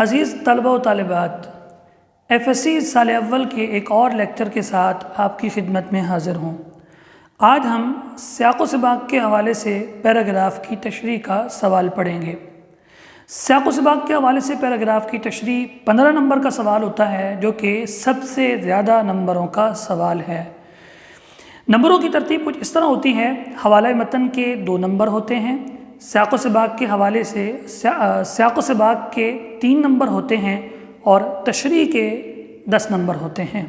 عزیز طلبہ و طالبات، FSC سال اول کے ایک اور لیکچر کے ساتھ آپ کی خدمت میں حاضر ہوں۔ آج ہم سیاق و سباق کے حوالے سے پیراگراف کی تشریح کا سوال پڑھیں گے۔ سیاق و سباق کے حوالے سے پیراگراف کی تشریح 15 نمبر کا سوال ہوتا ہے، جو کہ سب سے زیادہ نمبروں کا سوال ہے۔ نمبروں کی ترتیب کچھ اس طرح ہوتی ہے: حوالہ متن کے 2 نمبر ہوتے ہیں، سیاق و سباق کے حوالے سے سیاق و سباق کے 3 نمبر ہوتے ہیں اور تشریح کے 10 نمبر ہوتے ہیں۔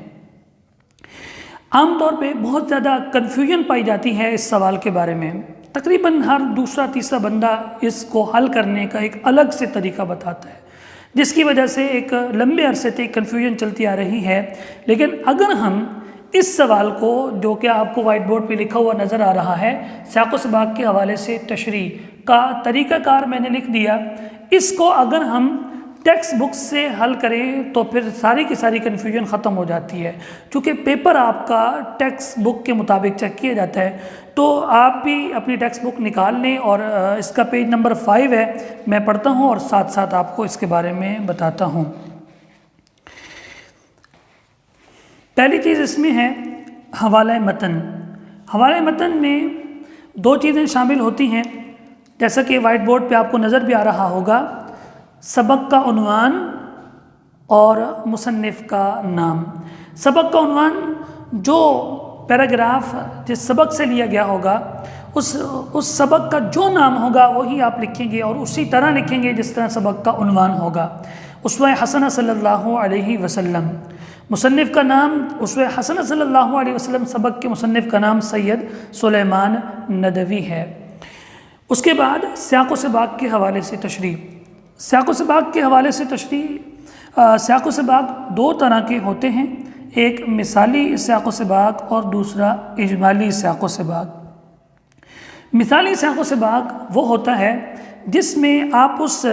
عام طور پہ بہت زیادہ کنفیوژن پائی جاتی ہے اس سوال کے بارے میں۔ تقریباً ہر دوسرا تیسرا بندہ اس کو حل کرنے کا ایک الگ سے طریقہ بتاتا ہے، جس کی وجہ سے ایک لمبے عرصے تک کنفیوژن چلتی آ رہی ہے۔ لیکن اگر ہم اس سوال کو، جو کہ آپ کو وائٹ بورڈ پہ لکھا ہوا نظر آ رہا ہے، سیاق و سباق کے حوالے سے تشریح کا طریقہ کار میں نے لکھ دیا، اس کو اگر ہم ٹیکسٹ بک سے حل کریں تو پھر ساری کی ساری کنفیوژن ختم ہو جاتی ہے۔ چونکہ پیپر آپ کا ٹیکسٹ بک کے مطابق چیک کیا جاتا ہے، تو آپ بھی اپنی ٹیکسٹ بک نکال لیں، اور اس کا پیج نمبر 5 ہے، میں پڑھتا ہوں اور ساتھ ساتھ آپ کو اس کے بارے میں بتاتا ہوں۔ پہلی چیز اس میں ہے حوالہ متن۔ حوالہ متن میں 2 چیزیں شامل ہوتی ہیں، جیسا کہ وائٹ بورڈ پہ آپ کو نظر بھی آ رہا ہوگا: سبق کا عنوان اور مصنف کا نام۔ سبق کا عنوان جو پیراگراف جس سبق سے لیا گیا ہوگا، اس سبق کا جو نام ہوگا وہی آپ لکھیں گے، اور اسی طرح لکھیں گے جس طرح سبق کا عنوان ہوگا۔ اسوہ حسنہ صلی اللہ علیہ وسلم، مصنف کا نام اسوہ حسنہ صلی اللہ علیہ وسلم، سبق کے مصنف کا نام سید سلیمان ندوی ہے۔ اس کے بعد سیاق و سباق کے حوالے سے تشریح۔ سیاق و سباق کے حوالے سے تشریح، سیاق و سباق 2 طرح کے ہوتے ہیں، ایک مثالی سیاق و سباق اور دوسرا اجمالی سیاق و سباق۔ مثالی سیاق و سباق وہ ہوتا ہے جس میں آپ اس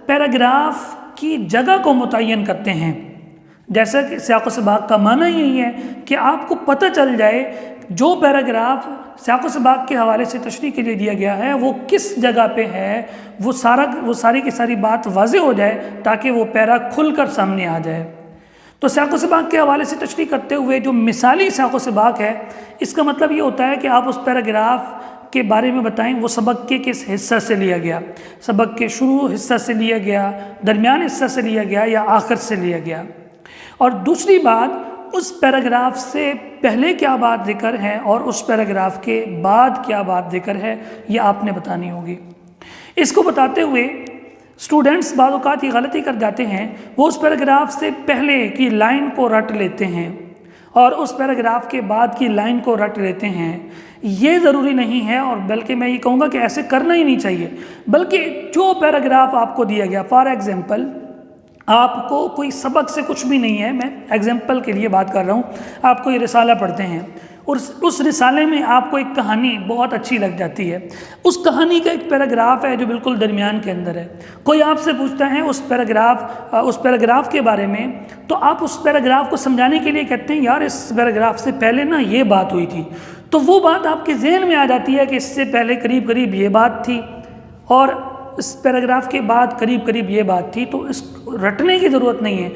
پیراگراف کی جگہ کو متعین کرتے ہیں۔ جیسا کہ سیاق و سباق کا معنی یہی ہے کہ آپ کو پتہ چل جائے جو پیراگراف سیاق و سباق کے حوالے سے تشریح کے لیے دیا گیا ہے وہ کس جگہ پہ ہے، وہ ساری کی ساری بات واضح ہو جائے، تاکہ وہ پیرا کھل کر سامنے آ جائے۔ تو سیاق و سباق کے حوالے سے تشریح کرتے ہوئے جو مثالی سیاق و سباق ہے، اس کا مطلب یہ ہوتا ہے کہ آپ اس پیراگراف کے بارے میں بتائیں وہ سبق کے کس حصہ سے لیا گیا، سبق کے شروع حصہ سے لیا گیا، درمیان حصہ سے لیا گیا، یا آخر سے لیا گیا۔ اور دوسری بات، اس پیراگراف سے پہلے کیا بات ذکر ہے اور اس پیراگراف کے بعد کیا بات ذکر ہے، یہ آپ نے بتانی ہوگی۔ اس کو بتاتے ہوئے اسٹوڈنٹس بعض اوقات یہ غلطی کر جاتے ہیں، وہ اس پیراگراف سے پہلے کی لائن کو رٹ لیتے ہیں اور اس پیراگراف کے بعد کی لائن کو رٹ لیتے ہیں۔ یہ ضروری نہیں ہے، اور بلکہ میں یہ کہوں گا کہ ایسے کرنا ہی نہیں چاہیے، بلکہ جو پیراگراف آپ کو دیا گیا، فار ایگزامپل آپ کو کوئی سبق سے کچھ بھی نہیں ہے، میں ایگزامپل کے لیے بات کر رہا ہوں، آپ کو یہ رسالہ پڑھتے ہیں اور اس رسالے میں آپ کو ایک کہانی بہت اچھی لگ جاتی ہے، اس کہانی کا ایک پیراگراف ہے جو بالکل درمیان کے اندر ہے۔ کوئی آپ سے پوچھتا ہے اس پیراگراف کے بارے میں، تو آپ اس پیراگراف کو سمجھانے کے لیے کہتے ہیں یار اس پیراگراف سے پہلے نا یہ بات ہوئی تھی، تو وہ بات آپ کے ذہن میں آ جاتی ہے کہ اس سے پہلے قریب قریب یہ بات تھی، اور اس پیراگراف کے بعد قریب قریب یہ بات تھی۔ تو اس رٹنے کی ضرورت نہیں ہے،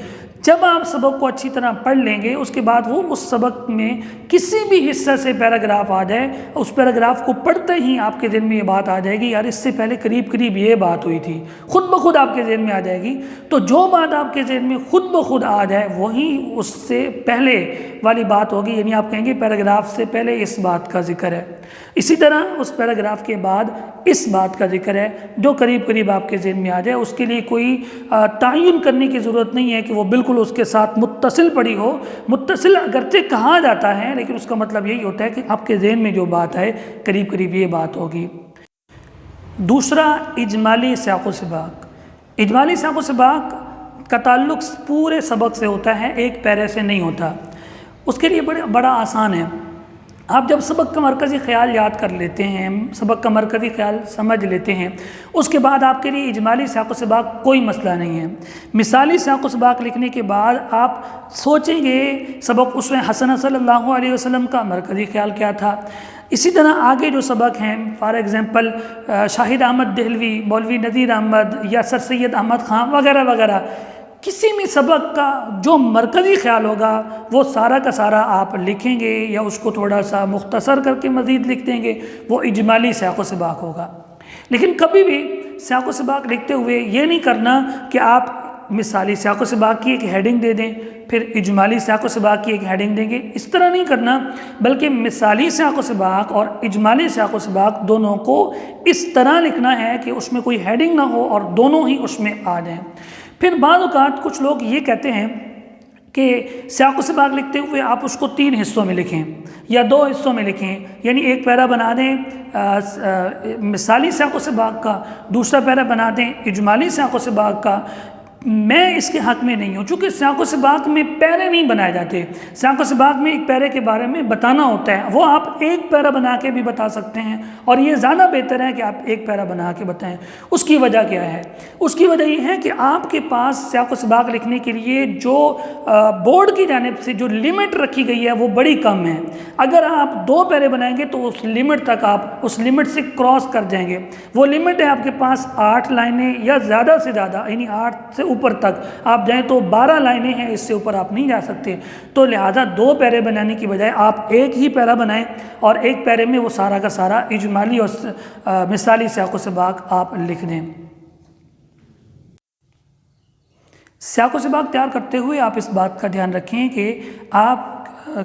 جب آپ سبق کو اچھی طرح پڑھ لیں گے، اس کے بعد وہ اس سبق میں کسی بھی حصہ سے پیراگراف آ جائے، اس پیراگراف کو پڑھتے ہی آپ کے ذہن میں یہ بات آ جائے گی یار اس سے پہلے قریب قریب یہ بات ہوئی تھی، خود بخود آپ کے ذہن میں آ جائے گی۔ تو جو بات آپ کے ذہن میں خود بخود آ جائے وہی اس سے پہلے والی بات ہوگی، یعنی آپ کہیں گے پیراگراف سے پہلے اس بات کا ذکر ہے، اسی طرح اس پیراگراف کے بعد اس بات کا ذکر ہے، جو قریب قریب آپ کے ذہن میں آ جائے۔ اس کے لیے کوئی تعین کرنے کی ضرورت نہیں ہے کہ وہ بالکل اس کے ساتھ متصل پڑی ہو۔ متصل اگرچہ کہا جاتا ہے، لیکن اس کا مطلب یہی ہوتا ہے کہ آپ کے ذہن میں جو بات ہے قریب قریب یہ بات ہوگی۔ دوسرا اجمالی سیاق و سباق۔ اجمالی سیاق و سباق کا تعلق پورے سبق سے ہوتا ہے، ایک پیرے سے نہیں ہوتا۔ اس کے لیے بڑا آسان ہے، آپ جب سبق کا مرکزی خیال یاد کر لیتے ہیں، سبق کا مرکزی خیال سمجھ لیتے ہیں، اس کے بعد آپ کے لیے اجمالی سیاق و سباق کوئی مسئلہ نہیں ہے۔ مثالی سیاق و سباق لکھنے کے بعد آپ سوچیں گے سبق اسوہ حسنہ صلی اللہ علیہ وسلم کا مرکزی خیال کیا تھا۔ اسی طرح آگے جو سبق ہیں، فار ایگزامپل شاہد احمد دہلوی، مولوی نذیر احمد یا سر سید احمد خان وغیرہ وغیرہ، کسی بھی سبق کا جو مرکزی خیال ہوگا وہ سارا کا سارا آپ لکھیں گے یا اس کو تھوڑا سا مختصر کر کے مزید لکھ دیں گے، وہ اجمالی سیاق و سباق ہوگا۔ لیکن کبھی بھی سیاق و سباق لکھتے ہوئے یہ نہیں کرنا کہ آپ مثالی سیاق و سباق کی ایک ہیڈنگ دے دیں پھر اجمالی سیاق و سباق کی ایک ہیڈنگ دیں گے، اس طرح نہیں کرنا، بلکہ مثالی سیاق و سباق اور اجمالی سیاق و سباق دونوں کو اس طرح لکھنا ہے کہ اس میں کوئی ہیڈنگ نہ ہو اور دونوں ہی اس میں آ جائیں۔ پھر بعض اوقات کچھ لوگ یہ کہتے ہیں کہ سیاق و سباق لکھتے ہوئے آپ اس کو 3 حصوں میں لکھیں یا 2 حصوں میں لکھیں، یعنی ایک پیرا بنا دیں مثالی سیاق و سباق کا، دوسرا پیرا بنا دیں اجمالی سیاق و سباق کا۔ میں اس کے حق میں نہیں ہوں، چونکہ سیاق و سباق میں پیرے نہیں بنائے جاتے، سیاق و سباق میں ایک پیرے کے بارے میں بتانا ہوتا ہے، وہ آپ ایک پیرا بنا کے بھی بتا سکتے ہیں، اور یہ زیادہ بہتر ہے کہ آپ ایک پیرا بنا کے بتائیں۔ اس کی وجہ کیا ہے؟ اس کی وجہ یہ ہے کہ آپ کے پاس سیاق و سباق لکھنے کے لیے جو بورڈ کی جانب سے جو لمٹ رکھی گئی ہے وہ بڑی کم ہے۔ اگر آپ 2 پیرے بنائیں گے تو اس لمٹ تک آپ اس لمٹ سے کراس کر جائیں گے۔ وہ لمٹ ہے آپ کے پاس 8 لائنیں یا زیادہ سے زیادہ، یعنی 8 سے اوپر تک آپ جائیں تو 12 لائنیں ہیں، اس سے اوپر آپ نہیں جا سکتے۔ تو لہٰذا 2 پیرے بنانے کی بجائے آپ ایک ہی پیرا بنائیں اور ایک پیرے میں وہ سارا کا سارا اجمالی اور مثالی سیاق و سباق آپ لکھ دیں۔ سیاق و سباق تیار کرتے ہوئے آپ اس بات کا دھیان رکھیں کہ آپ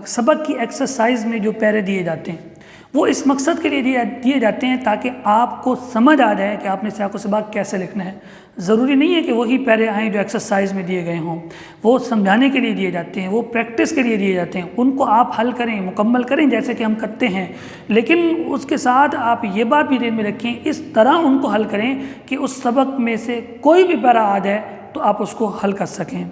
سبق کی ایکسرسائز میں جو پیرے دیے جاتے ہیں وہ اس مقصد کے لیے دیے جاتے ہیں تاکہ آپ کو سمجھ آ جائے کہ آپ نے سیاق و سباق کیسے لکھنا ہے۔ ضروری نہیں ہے کہ وہی پیرے آئیں جو ایکسرسائز میں دیے گئے ہوں، وہ سمجھانے کے لیے دیے جاتے ہیں، وہ پریکٹس کے لیے دیے جاتے ہیں، ان کو آپ حل کریں، مکمل کریں جیسے کہ ہم کرتے ہیں، لیکن اس کے ساتھ آپ یہ بات بھی ذہن میں رکھیں اس طرح ان کو حل کریں کہ اس سبق میں سے کوئی بھی پیرا آ جائے تو آپ اس کو حل کر سکیں۔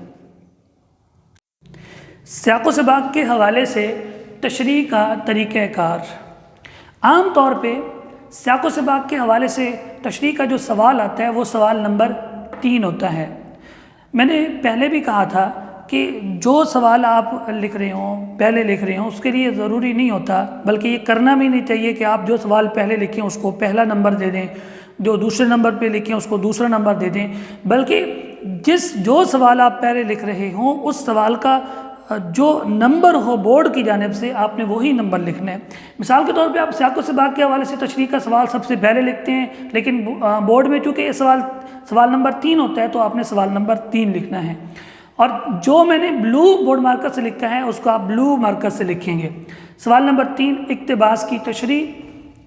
سیاق و سباق کے حوالے سے تشریح کا طریقہ کار۔ عام طور پہ سیاق و سباق کے حوالے سے تشریح کا جو سوال آتا ہے وہ سوال نمبر 3 ہوتا ہے۔ میں نے پہلے بھی کہا تھا کہ جو سوال آپ لکھ رہے ہوں، پہلے لکھ رہے ہوں، اس کے لیے ضروری نہیں ہوتا، بلکہ یہ کرنا بھی نہیں چاہیے کہ آپ جو سوال پہلے لکھیں اس کو پہلا نمبر دے دیں، جو دوسرے نمبر پہ لکھیں اس کو دوسرا نمبر دے دیں، بلکہ جو سوال آپ پہلے لکھ رہے ہوں اس سوال کا جو نمبر ہو بورڈ کی جانب سے آپ نے وہی نمبر لکھنا ہے۔ مثال کے طور پہ آپ سیاق و سباق کے حوالے سے تشریح کا سوال سب سے پہلے لکھتے ہیں، لیکن بورڈ میں چونکہ یہ سوال نمبر 3 ہوتا ہے تو آپ نے سوال نمبر 3 لکھنا ہے، اور جو میں نے بلو بورڈ مارکر سے لکھا ہے اس کو آپ بلو مارکر سے لکھیں گے۔ سوال نمبر 3 اقتباس کی تشریح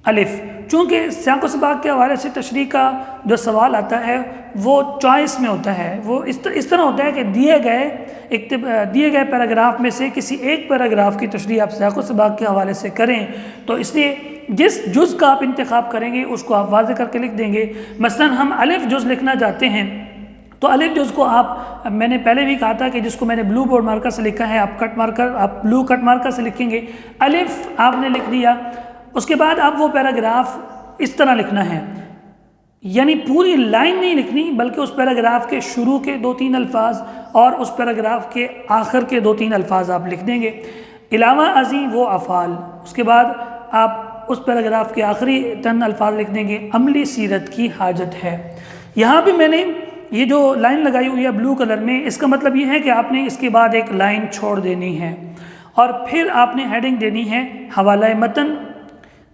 الف۔ چونکہ سیاق و سباق کے حوالے سے تشریح کا جو سوال آتا ہے وہ چوائس میں ہوتا ہے، وہ اس طرح ہوتا ہے کہ دیے گئے پیراگراف میں سے کسی ایک پیراگراف کی تشریح آپ سیاق و سباق کے حوالے سے کریں، تو اس لیے جس جز کا آپ انتخاب کریں گے اس کو آپ واضح کر کے لکھ دیں گے۔ مثلا ہم الف جز لکھنا چاہتے ہیں تو الف جز کو آپ، میں نے پہلے بھی کہا تھا کہ جس کو میں نے بلو بورڈ مارکر سے لکھا ہے آپ بلو کٹ مارکر سے لکھیں گے۔ الف آپ نے لکھ دیا، اس کے بعد آپ وہ پیراگراف اس طرح لکھنا ہے، یعنی پوری لائن نہیں لکھنی بلکہ اس پیراگراف کے شروع کے 2-3 الفاظ اور اس پیراگراف کے آخر کے 2-3 الفاظ آپ لکھ دیں گے۔ علاوہ ازیں وہ افعال، اس کے بعد آپ اس پیراگراف کے آخری 3 الفاظ لکھ دیں گے عملی سیرت کی حاجت ہے۔ یہاں بھی میں نے یہ جو لائن لگائی ہوئی ہے بلو کلر میں، اس کا مطلب یہ ہے کہ آپ نے اس کے بعد ایک لائن چھوڑ دینی ہے، اور پھر آپ نے ہیڈنگ دینی ہے حوالہ متن،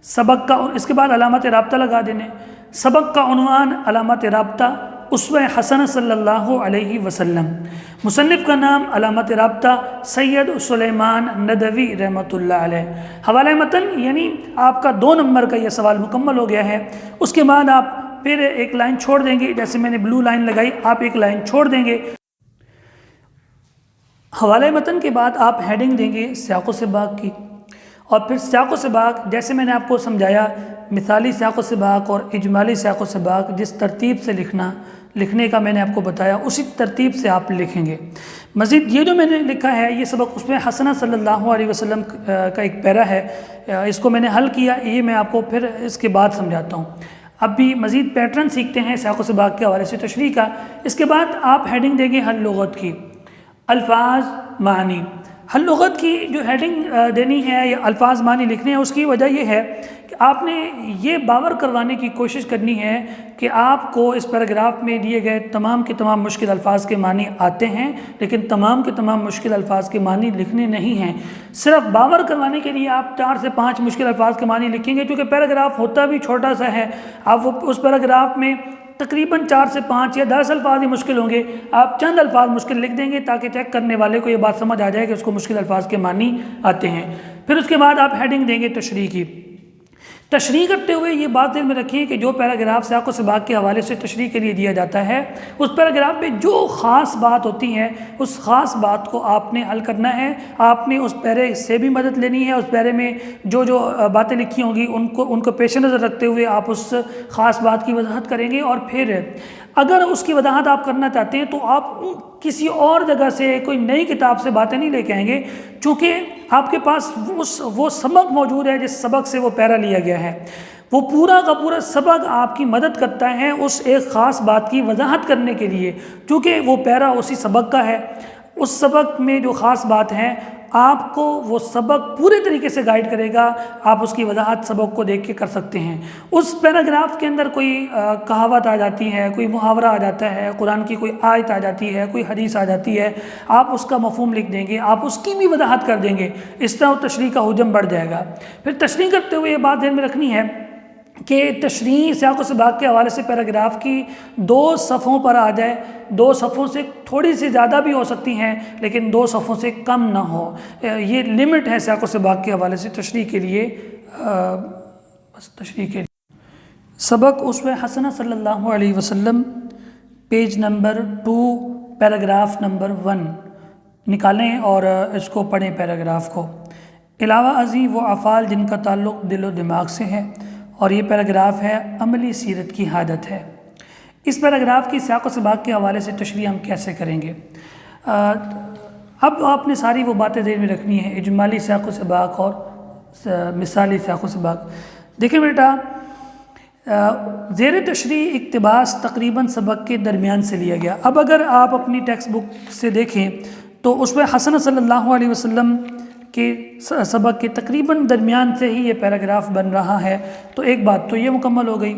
سبق کا، اس کے بعد علامت رابطہ لگا دینے، سبق کا عنوان علامت رابطہ اسوہ حسنہ صلی اللہ علیہ وسلم، مصنف کا نام علامت رابطہ سید سلیمان ندوی رحمۃ اللہ علیہ، حوالہ متن، یعنی آپ کا 2 نمبر کا یہ سوال مکمل ہو گیا ہے۔ اس کے بعد آپ پھر ایک لائن چھوڑ دیں گے، جیسے میں نے بلو لائن لگائی آپ ایک لائن چھوڑ دیں گے۔ حوالہ متن کے بعد آپ ہیڈنگ دیں گے سیاق و سباق کی، اور پھر سیاق و سباق جیسے میں نے آپ کو سمجھایا، مثالی سیاق و سباق اور اجمالی سیاق و سباق جس ترتیب سے لکھنے کا میں نے آپ کو بتایا اسی ترتیب سے آپ لکھیں گے۔ مزید یہ جو میں نے لکھا ہے یہ سبق اسوہ حسنہ صلی اللہ علیہ وسلم کا ایک پیرا ہے، اس کو میں نے حل کیا، یہ میں آپ کو پھر اس کے بعد سمجھاتا ہوں۔ اب بھی مزید پیٹرن سیکھتے ہیں سیاق و سباق کے حوالے سے تشریح کا۔ اس کے بعد آپ ہیڈنگ دیں گے حل لغت کی، الفاظ، معنی۔ ہر لغت کی جو ہیڈنگ دینی ہے یا الفاظ معنی لکھنے ہیں، اس کی وجہ یہ ہے کہ آپ نے یہ باور کروانے کی کوشش کرنی ہے کہ آپ کو اس پیراگراف میں دیے گئے تمام کے تمام مشکل الفاظ کے معنی آتے ہیں، لیکن تمام کے تمام مشکل الفاظ کے معنی لکھنے نہیں ہیں۔ صرف باور کروانے کے لیے آپ 4 سے 5 مشکل الفاظ کے معنی لکھیں گے، کیونکہ پیراگراف ہوتا بھی چھوٹا سا ہے۔ آپ اس پیراگراف میں تقریباً 4 سے 5 یا 10 الفاظ ہی مشکل ہوں گے، آپ چند الفاظ مشکل لکھ دیں گے تاکہ چیک کرنے والے کو یہ بات سمجھ آ جائے کہ اس کو مشکل الفاظ کے معنی آتے ہیں۔ پھر اس کے بعد آپ ہیڈنگ دیں گے تشریح کی۔ تشریح کرتے ہوئے یہ بات ذہن میں رکھیں کہ جو پیراگراف سیاق و سباق کے حوالے سے تشریح کے لیے دیا جاتا ہے، اس پیراگراف میں جو خاص بات ہوتی ہے اس خاص بات کو آپ نے حل کرنا ہے۔ آپ نے اس پیرے سے بھی مدد لینی ہے، اس پیرے میں جو باتیں لکھی ہوں گی ان کو پیش نظر رکھتے ہوئے آپ اس خاص بات کی وضاحت کریں گے، اور پھر اگر اس کی وضاحت آپ کرنا چاہتے ہیں تو آپ کسی اور جگہ سے کوئی نئی کتاب سے باتیں نہیں لے کے آئیں گے، چونکہ آپ کے پاس وہ سبق موجود ہے جس سبق سے وہ پیرا لیا گیا ہے۔ وہ پورا کا پورا سبق آپ کی مدد کرتا ہے اس ایک خاص بات کی وضاحت کرنے کے لیے، چونکہ وہ پیرا اسی سبق کا ہے۔ اس سبق میں جو خاص بات ہے آپ کو وہ سبق پورے طریقے سے گائیڈ کرے گا، آپ اس کی وضاحت سبق کو دیکھ کے کر سکتے ہیں۔ اس پیراگراف کے اندر کوئی کہاوت آ جاتی ہے، کوئی محاورہ آ جاتا ہے، قرآن کی کوئی آیت آ جاتی ہے، کوئی حدیث آ جاتی ہے، آپ اس کا مفہوم لکھ دیں گے، آپ اس کی بھی وضاحت کر دیں گے، اس طرح وہ تشریح کا حجم بڑھ جائے گا۔ پھر تشریح کرتے ہوئے یہ بات ذہن میں رکھنی ہے کہ تشریح سیاق و سباق کے حوالے سے پیراگراف کی 2 صفحوں پر آ جائے، 2 صفحوں سے تھوڑی سی زیادہ بھی ہو سکتی ہیں لیکن 2 صفحوں سے کم نہ ہو، یہ لمٹ ہے سیاق و سباق کے حوالے سے تشریح کے لیے۔ سبق اسوہ حسنہ صلی اللہ علیہ وسلم، پیج نمبر 2، پیراگراف نمبر 1 نکالیں اور اس کو پڑھیں پیراگراف کو۔ علاوہ ازیں وہ افعال جن کا تعلق دل و دماغ سے ہے، اور یہ پیراگراف ہے عملی سیرت کی حاجت ہے۔ اس پیراگراف کی سیاق و سباق کے حوالے سے تشریح ہم کیسے کریں گے؟ اب آپ نے ساری وہ باتیں ذہن میں رکھنی ہیں، اجمالی سیاق و سباق اور مثالی سیاق و سباق۔ دیکھیں بیٹا، زیر تشریح اقتباس تقریباً سبق کے درمیان سے لیا گیا۔ اب اگر آپ اپنی ٹیکسٹ بک سے دیکھیں تو اس میں حسنہ صلی اللہ علیہ وسلم کے سبق کے تقریباً درمیان سے ہی یہ پیراگراف بن رہا ہے، تو ایک بات تو یہ مکمل ہو گئی۔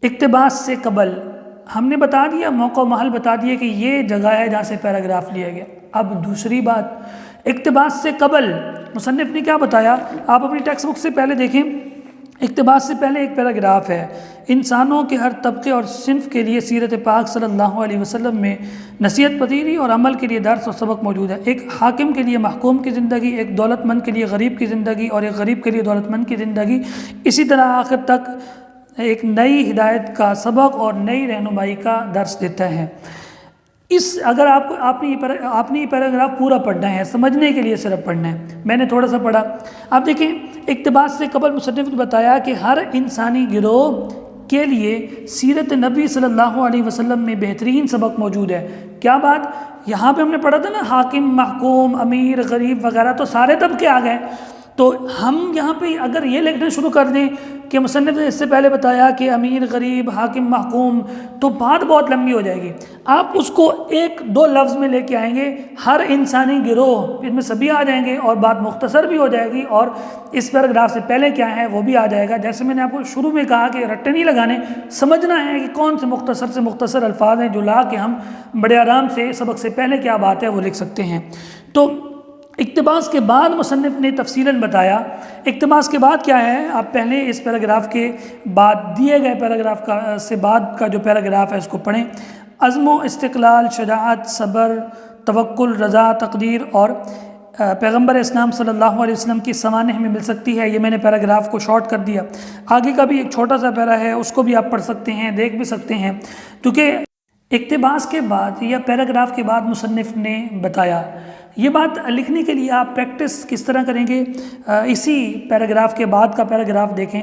اقتباس سے قبل ہم نے بتا دیا، موقع و محل بتا دیا کہ یہ جگہ ہے جہاں سے پیراگراف لیا گیا۔ اب دوسری بات، اقتباس سے قبل مصنف نے کیا بتایا؟ آپ اپنی ٹیکسٹ بک سے پہلے دیکھیں، اقتباس سے پہلے ایک پیراگراف ہے، انسانوں کے ہر طبقے اور صنف کے لیے سیرت پاک صلی اللہ علیہ وسلم میں نصیحت پذیری اور عمل کے لیے درس اور سبق موجود ہے۔ ایک حاکم کے لیے محکوم کی زندگی، ایک دولت مند کے لیے غریب کی زندگی، اور ایک غریب کے لیے دولت مند کی زندگی، اسی طرح آخر تک ایک نئی ہدایت کا سبق اور نئی رہنمائی کا درس دیتا ہے۔ اگر آپ نے یہ پیراگراف پورا پڑھنا ہے، سمجھنے کے لیے صرف پڑھنا ہے، میں نے تھوڑا سا پڑھا۔ آپ دیکھیں، اقتباس سے قبل مصنف نے بتایا کہ ہر انسانی گروہ کے لیے سیرت نبی صلی اللہ علیہ وسلم میں بہترین سبق موجود ہے۔ کیا بات؟ یہاں پہ ہم نے پڑھا تھا نا، حاکم، محکوم، امیر، غریب وغیرہ، تو سارے طبقے آ گئے۔ تو ہم یہاں پہ اگر یہ لکھنا شروع کر دیں کہ مصنف نے اس سے پہلے بتایا کہ امیر، غریب، حاکم، محکوم، تو بات بہت لمبی ہو جائے گی۔ آپ اس کو 1-2 لفظ میں لے کے آئیں گے، ہر انسانی گروہ، ان میں سبھی آ جائیں گے، اور بات مختصر بھی ہو جائے گی، اور اس پیراگراف سے پہلے کیا ہے وہ بھی آ جائے گا۔ جیسے میں نے آپ کو شروع میں کہا کہ رٹے نہیں لگانے، سمجھنا ہے کہ کون سے مختصر الفاظ ہیں جو لا کے ہم بڑے آرام سے سبق سے پہلے کیا بات ہے وہ لکھ سکتے ہیں۔ تو اقتباس کے بعد مصنف نے تفصیلاً بتایا، اقتباس کے بعد کیا ہے، آپ پہلے اس پیراگراف کے بعد دیے گئے پیراگراف سے بعد کا جو پیراگراف ہے اس کو پڑھیں۔ عزم و استقلال، شجاعت، صبر، توکل، رضا، تقدیر اور پیغمبر اسلام صلی اللہ علیہ وسلم کی سوانح میں مل سکتی ہے۔ یہ میں نے پیراگراف کو شارٹ کر دیا۔ آگے کا بھی ایک چھوٹا سا پیرا ہے، اس کو بھی آپ پڑھ سکتے ہیں، دیکھ بھی سکتے ہیں، کیونکہ اقتباس کے بعد یا پیراگراف کے بعد مصنف نے بتایا۔ یہ بات لکھنے کے لیے آپ پریکٹس کس طرح کریں گے؟ اسی پیراگراف کے بعد کا پیراگراف دیکھیں۔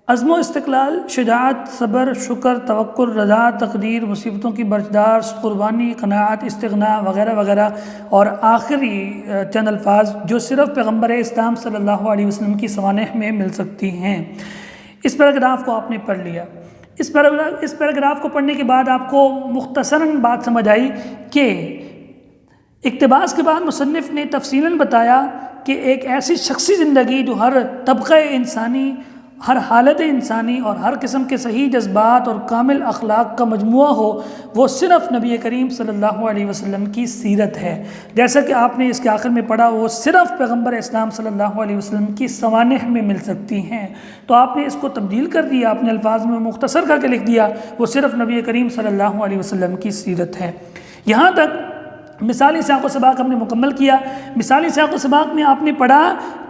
عزم و استقلال، شجاعت، صبر، شکر، توکل، رضا، تقدیر، مصیبتوں کی برداشت، قربانی، قناعت، استغنا وغیرہ وغیرہ، اور آخری چند الفاظ جو صرف پیغمبر اسلام صلی اللہ علیہ وسلم کی سوانح میں مل سکتی ہیں۔ اس پیراگراف کو آپ نے پڑھ لیا۔ اس پیراگراف کو پڑھنے کے بعد آپ کو مختصراً بات سمجھ آئی کہ اقتباس کے بعد مصنف نے تفصیلاً بتایا کہ ایک ایسی شخصی زندگی جو ہر طبقہ انسانی، ہر حالت انسانی اور ہر قسم کے صحیح جذبات اور کامل اخلاق کا مجموعہ ہو، وہ صرف نبی کریم صلی اللہ علیہ وسلم کی سیرت ہے۔ جیسا کہ آپ نے اس کے آخر میں پڑھا، وہ صرف پیغمبر اسلام صلی اللہ علیہ وسلم کی سوانح میں مل سکتی ہیں۔ تو آپ نے اس کو تبدیل کر دیا، اپنے الفاظ میں مختصر کر کے لکھ دیا، وہ صرف نبی کریم صلی اللہ علیہ وسلم کی سیرت ہے۔ یہاں تک مثالی سیاق و سباق ہم نے مکمل کیا۔ مثالی سیاق و سباق میں آپ نے پڑھا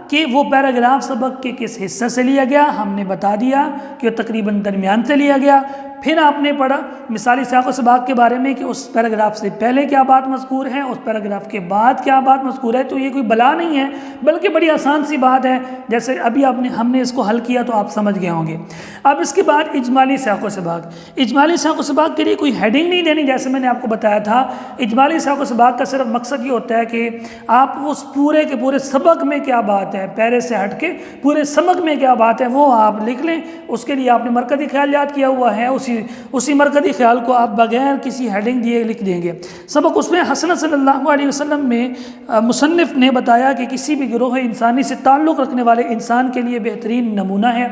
کہ وہ پیراگراف سبق کے کس حصہ سے لیا گیا، ہم نے بتا دیا کہ وہ تقریباً درمیان سے لیا گیا۔ پھر آپ نے پڑھا مثالی سیاق و سباق کے بارے میں کہ اس پیراگراف سے پہلے کیا بات مذکور ہے، اس پیراگراف کے بعد کیا بات مذکور ہے۔ تو یہ کوئی بلا نہیں ہے، بلکہ بڑی آسان سی بات ہے، جیسے ابھی ہم نے اس کو حل کیا تو آپ سمجھ گئے ہوں گے۔ اب اس کے بعد اجمالی سیاق و سباق۔ اجمالی سیاق و سباق کے لیے کوئی ہیڈنگ نہیں دینی، جیسے میں نے آپ کو بتایا تھا۔ اجمالی سیاق و سباق کا صرف مقصد یہ ہوتا ہے کہ آپ اس پورے کے پورے سبق میں کیا بات ہے، پیرے سے ہٹ کے پورے سبق میں کیا بات ہے وہ آپ لکھ لیں۔ اس کے لیے آپ نے مرکزی خیال یاد کیا ہوا ہے، اسی مرکزی خیال کو آپ بغیر کسی ہیڈنگ دیے لکھ دیں گے۔ سبق اس میں حسن صلی اللہ علیہ وسلم میں مصنف نے بتایا کہ کسی بھی گروہ انسانی سے تعلق رکھنے والے انسان کے لیے بہترین نمونہ ہے۔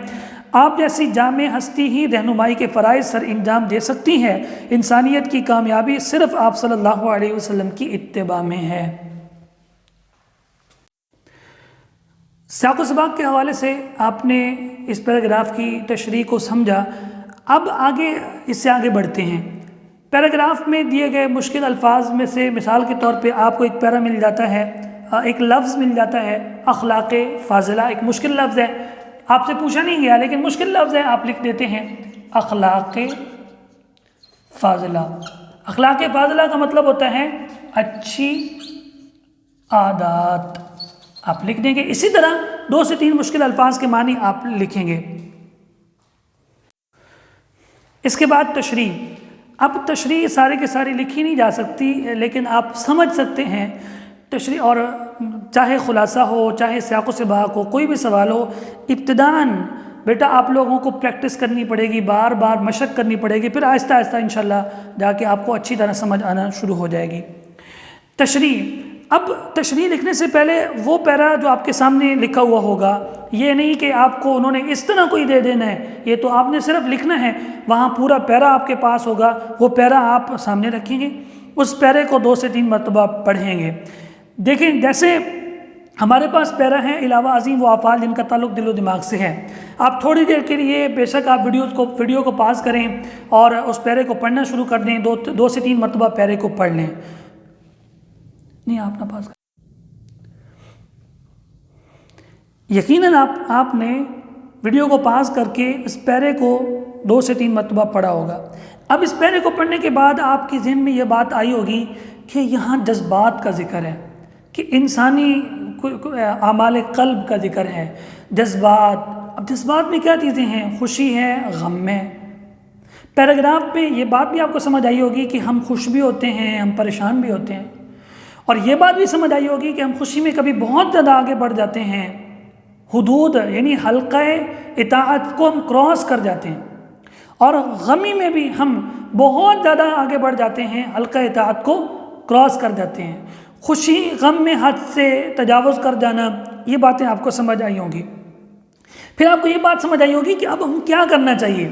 آپ جیسی جامع ہستی ہی رہنمائی کے فرائض سر انجام دے سکتی ہے۔ انسانیت کی کامیابی صرف آپ صلی اللہ علیہ وسلم کی اتباع میں ہے۔ سیاق و سباق کے حوالے سے آپ نے اس پیراگراف کی تشریح کو سمجھا۔ اب آگے اس سے آگے بڑھتے ہیں۔ پیراگراف میں دیے گئے مشکل الفاظ میں سے مثال کے طور پہ آپ کو ایک پیرا مل جاتا ہے، ایک لفظ مل جاتا ہے اخلاق فاضلہ۔ ایک مشکل لفظ ہے، آپ سے پوچھا نہیں گیا لیکن مشکل لفظ ہے، آپ لکھ دیتے ہیں اخلاق فاضلہ۔ اخلاق فاضلہ کا مطلب ہوتا ہے اچھی عادات، آپ لکھ دیں گے۔ اسی طرح 2 سے 3 مشکل الفاظ کے معنی آپ لکھیں گے۔ اس کے بعد تشریح۔ اب تشریح سارے کے ساری لکھی نہیں جا سکتی، لیکن آپ سمجھ سکتے ہیں تشریح، اور چاہے خلاصہ ہو چاہے سیاق و سباق ہو، کوئی بھی سوال ہو، ابتداً بیٹا آپ لوگوں کو پریکٹس کرنی پڑے گی، بار بار مشق کرنی پڑے گی، پھر آہستہ آہستہ انشاءاللہ جا کے آپ کو اچھی طرح سمجھ آنا شروع ہو جائے گی۔ تشریح۔ اب تشریح لکھنے سے پہلے وہ پیرا جو آپ کے سامنے لکھا ہوا ہوگا، یہ نہیں کہ آپ کو انہوں نے اس طرح کوئی دے دینا ہے، یہ تو آپ نے صرف لکھنا ہے۔ وہاں پورا پیرا آپ کے پاس ہوگا، وہ پیرا آپ سامنے رکھیں گے، اس پیرے کو 2 سے 3 مرتبہ پڑھیں گے۔ دیکھیں جیسے ہمارے پاس پیرا ہے علاوہ عظیم وہ افعال جن کا تعلق دل و دماغ سے ہے۔ آپ تھوڑی دیر کے لیے بے شک آپ ویڈیو کو پاس کریں اور اس پیرے کو پڑھنا شروع کر دیں، 2 سے 3 مرتبہ پیرے کو پڑھ لیں۔ نہیں آپ نہ پاس کریں، یقیناً آپ نے ویڈیو کو پاس کر کے اس پیرے کو 2 سے 3 مرتبہ پڑھا ہوگا۔ اب اس پیرے کو پڑھنے کے بعد آپ کے ذہن میں یہ بات آئی ہوگی کہ یہاں جذبات کا ذکر ہے، کہ انسانی اعمال قلب کا ذکر ہے، جذبات۔ اب جذبات میں کیا چیزیں ہیں؟ خوشی ہے، غم میں۔ پیراگراف میں یہ بات بھی آپ کو سمجھ آئی ہوگی کہ ہم خوش بھی ہوتے ہیں، ہم پریشان بھی ہوتے ہیں، اور یہ بات بھی سمجھ آئی ہوگی کہ ہم خوشی میں کبھی بہت زیادہ آگے بڑھ جاتے ہیں، حدود یعنی حلقہ اطاعت کو ہم کراس کر جاتے ہیں، اور غمی میں بھی ہم بہت زیادہ آگے بڑھ جاتے ہیں، حلقہ اطاعت کو کراس کر جاتے ہیں۔ خوشی غم میں حد سے تجاوز کر جانا، یہ باتیں آپ کو سمجھ آئی ہوں گی۔ پھر آپ کو یہ بات سمجھ آئی ہوگی کہ اب ہم کیا کرنا چاہیے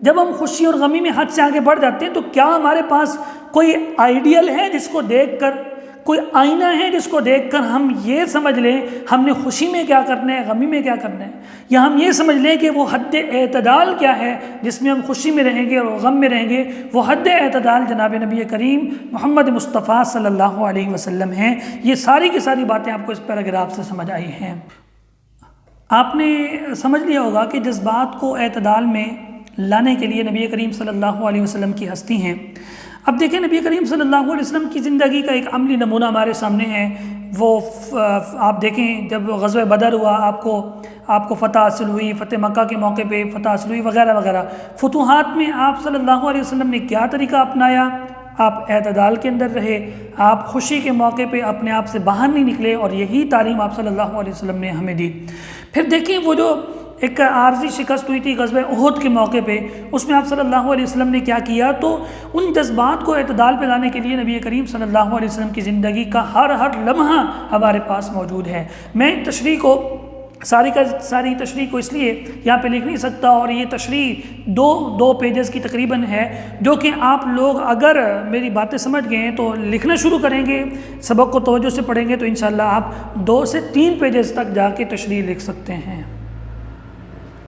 جب ہم خوشی اور غمی میں حد سے آگے بڑھ جاتے ہیں۔ تو کیا ہمارے پاس کوئی آئیڈیل ہے جس کو دیکھ کر، کوئی آئینہ ہے جس کو دیکھ کر ہم یہ سمجھ لیں ہم نے خوشی میں کیا کرنا ہے، غمی میں کیا کرنا ہے، یا ہم یہ سمجھ لیں کہ وہ حد اعتدال کیا ہے جس میں ہم خوشی میں رہیں گے اور غم میں رہیں گے؟ وہ حد اعتدال جناب نبی کریم محمد مصطفیٰ صلی اللہ علیہ وسلم ہیں۔ یہ ساری کی ساری باتیں آپ کو اس پیراگراف سے سمجھ آئی ہیں۔ آپ نے سمجھ لیا ہوگا کہ جذبات کو اعتدال میں لانے کے لیے نبی کریم صلی اللہ علیہ وسلم کی ہستی ہیں۔ اب دیکھیں نبی کریم صلی اللہ علیہ وسلم کی زندگی کا ایک عملی نمونہ ہمارے سامنے ہے۔ وہ آپ دیکھیں جب غزوہ بدر ہوا، آپ کو فتح حاصل ہوئی، فتح مکہ کے موقع پہ فتح حاصل ہوئی وغیرہ وغیرہ۔ فتوحات میں آپ صلی اللہ علیہ وسلم نے کیا طریقہ اپنایا؟ آپ اعتدال کے اندر رہے، آپ خوشی کے موقع پہ اپنے آپ سے باہر نہیں نکلے، اور یہی تعلیم آپ صلی اللہ علیہ وسلم نے ہمیں دی۔ پھر دیکھیں وہ جو ایک عارضی شکست ہوئی تھی غزوہ احد کے موقع پہ، اس میں آپ صلی اللہ علیہ وسلم نے کیا کیا، تو ان جذبات کو اعتدال پہ لانے کے لیے نبی کریم صلی اللہ علیہ وسلم کی زندگی کا ہر لمحہ ہمارے پاس موجود ہے۔ میں تشریح کو ساری تشریح کو اس لیے یہاں پہ لکھ نہیں سکتا، اور یہ تشریح دو پیجز کی تقریباً ہے، جو کہ آپ لوگ اگر میری باتیں سمجھ گئے ہیں تو لکھنا شروع کریں گے، سبق کو توجہ سے پڑھیں گے تو انشاءاللہ آپ 2 سے 3 پیجز تک جا کے تشریح لکھ سکتے ہیں۔